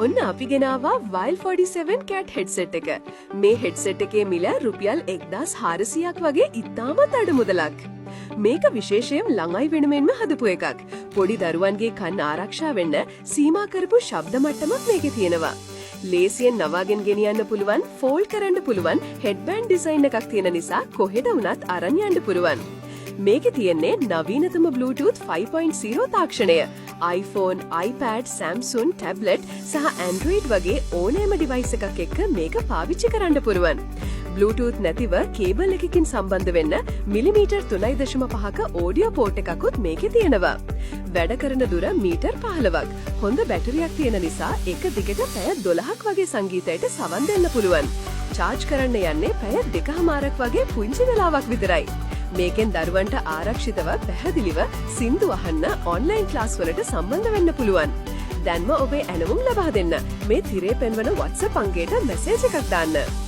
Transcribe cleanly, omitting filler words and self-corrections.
ඔන්න අපි ගෙනාවා Wild 47 cat headset එක. මේ headset එකේ මිල රුපියල් 1400ක් වගේ ඉතාමත් අඩු මුදලක්. මේක විශේෂයෙන් ළඟයි වෙනුවෙන්ම හදපු එකක්. පොඩි දරුවන්ගේ කන් ආරක්ෂා වෙන්න සීමා කරපු ශබ්ද මට්ටමක් මේකේ තියෙනවා. ලේසියෙන් නවාගෙන ගෙනියන්න පුළුවන්, ෆෝල්ඩ් කරන්න පුළුවන් headband design එකක් තියෙන නිසා කොහෙද වුණත් අරන් යන්න පුළුවන්. මේකේ තියෙන්නේ නවීනතම Bluetooth 5.0 තාක්ෂණය. iPhone, iPad, Samsung, tablet සහ Android වගේ ඕනෑම device එකක් එක්ක මේක පාවිච්චි කරන්න පුළුවන්. Bluetooth නැතිව කේබල් එකකින් සම්බන්ධ වෙන්න මිලිමීටර් 3.5ක audio port එකකුත් මේකේ තියෙනවා. වැඩ කරන දුර මීටර් 15ක්. හොඳ බැටරියක් තියෙන නිසා එක දිගට පැය 12ක් වගේ සංගීතයට සවන් දෙන්න පුළුවන්. charge කරන්න යන්නේ පැය 2කමාරක් වගේ පුංචි වෙලාවක් විතරයි. මේකෙන් දරුවන්ට ආරක්ෂිතව පැහැදිලිව සින්දු අහන්න ඔන්ලයින් ක්ලාස් වලට සම්බන්ධ වෙන්න පුළුවන්. දැන්ම ඔබේ ඇනවුම් ලබා දෙන්න. මේ තිරේ පෙන්වන WhatsApp අංකයට මැසේජ් එකක් දාන්න.